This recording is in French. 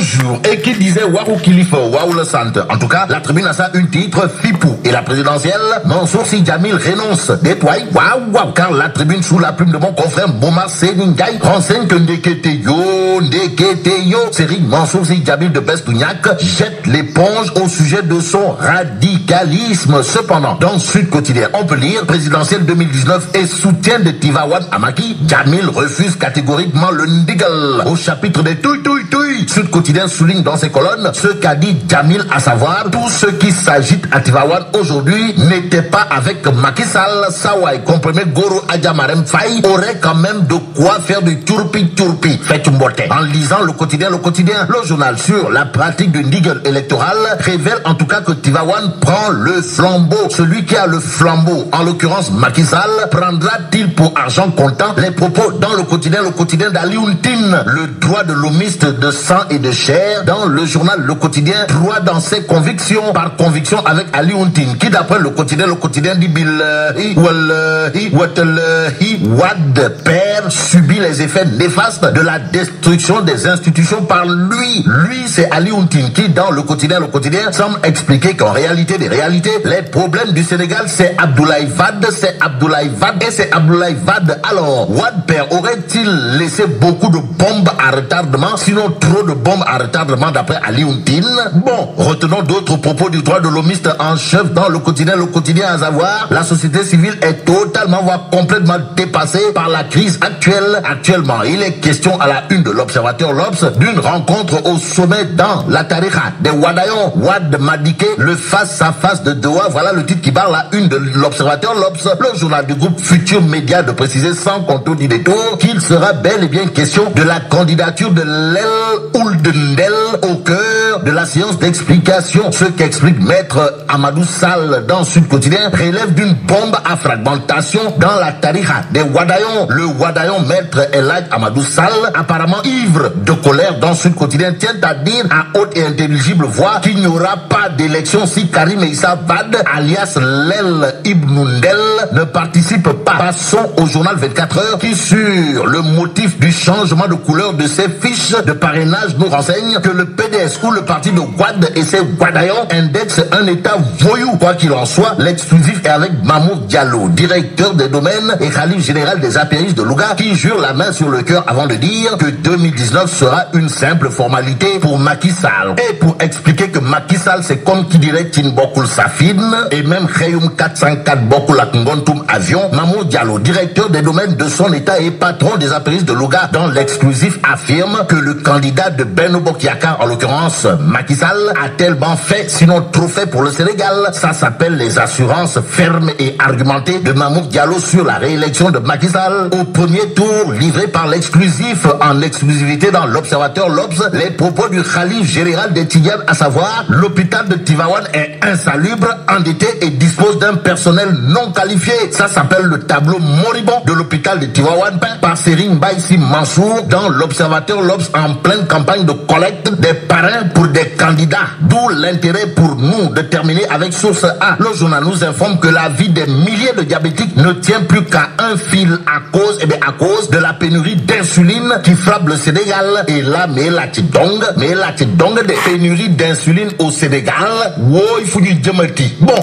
jour et qui disait waouh Kilifo, waouh le centre. En tout cas, la tribune a ça une titre Fipou. Et la présidentielle, Mansour Sy Djamil renonce. Déploie, waouh, car la tribune sous la plume de mon confrère Momar Seningay renseigne que Ndeketeyo, Série Mansour Sy Djamil de Bestouniac jette l'éponge au sujet de son radicalisme. Cependant, dans Sud Quotidien, on peut lire présidentielle 2019 et soutien de Tivaouane Amaki. Djamil refuse catégoriquement le Ndigal. Au chapitre des Touy, Sud Quotidien souligne dans ses colonnes ce qu'a dit Djamil, à savoir tout ce qui s'agite à Tivaouane aujourd'hui n'était pas avec Macky Sall. Sawai, comprimé Goro Adjamarem Faye aurait quand même de quoi faire du turpi. Faites une beauté. En lisant le quotidien, le journal sur la pratique du Ndigal électoral révèle en tout cas que Tivaouane prend le flambeau. Celui qui a le flambeau, en l'occurrence Macky Sall, prendra-t-il pour argent comptant? Les propos dans le quotidien d'Alioune Tine, le droit de l'homiste de sang et de chair. Dans le journal Le Quotidien, droit dans ses convictions, par conviction avec Alioune Tine, qui d'après le quotidien dit Billahi, Wallahi, Watallahi, Wad, père, subit les effets néfastes de la destruction des institutions par lui. Lui, c'est Alioune Tine qui, dans le quotidien, semble expliquer qu'en réalité des réalités, les problèmes du Sénégal, c'est Abdoulaye Wade. Alors, Wad, père, aurait-il laissé beaucoup de bombes à retardement, sinon trop de bombes à retardement d'après Alioune Tine? Bon, retenons d'autres propos du droit de l'homiste en chef dans le quotidien, à savoir, la société civile est totalement, voire complètement dépassée par la crise actuelle. Actuellement, il est question à la une de l'Observateur L'Obs d'une rencontre au sommet dans la tariqa des Wadayon, Wad Madiké, le face-à-face de Doha. Voilà le titre qui barre la une de l'Observateur L'Obs. Le journal du groupe Futur Média de préciser sans contour ni détour qu'il sera bel et bien question de la candidature de l'El Ould-Ndel au cœur de la séance d'explication. Ce qu'explique maître Amadou Sall dans Sud Quotidien relève d'une bombe à fragmentation dans la tariqa des Wadayon. Le Wadayon maître Elhadj Amadou Sall, apparemment ivre de colère dans Sud Quotidien, tient à dire à haute et intelligible voix qu'il n'y aura pas d'élection si Karim Meïssa Wade, alias Lel Ibn Ndel, ne participe pas. Passons au journal 24 heures qui, sur le motif du changement de couleur de ses fiches de parrainage, nous renseigne que le PDS ou le parti de Wad et ses Wadayon indexent un état voyou. Quoi qu'il en soit, l'exclusif est avec Mamour Diallo, directeur des domaines et khalife général des apéristes de Louga, qui jure la main sur le cœur avant de dire que 2019 sera une simple formalité pour Macky Sall. Et pour expliquer que Macky Sall, c'est comme qui dirait Tin Bokul Safin et même Khayum 404 Bokul Akungontum Avion, Mamour Diallo, directeur des domaines de son état et patron des apéristes de Louga, dans l'exclusif affirme que le candidat de Benno Bokk Yakaar, en l'occurrence Macky Sall, a tellement fait, sinon trop fait pour le Sénégal. Ça s'appelle les assurances fermes et argumentées de Mamour Diallo sur la réélection de Macky Sall au premier tour, livré par l'exclusif en exclusivité dans l'Observateur L'Obs, les propos du khalife général des Tidianes, à savoir l'hôpital de Tivaouane est insalubre, endetté et dispose d'un personnel non qualifié. Ça s'appelle le tableau moribond de l'hôpital de Tivaouane peint par Serigne Mbaye Sy Mansour dans l'Observateur L'Obs en pleine campagne de collecte des parrains pour des candidats. D'où l'intérêt pour nous de terminer avec source A. Le journal nous informe que la vie des milliers de diabétiques ne tient plus qu'à un fil à cause de la pénurie d'insuline qui frappe le Sénégal. Et là, mais la dong des pénuries d'insuline au Sénégal. Wow, il faut du djemati. Bon,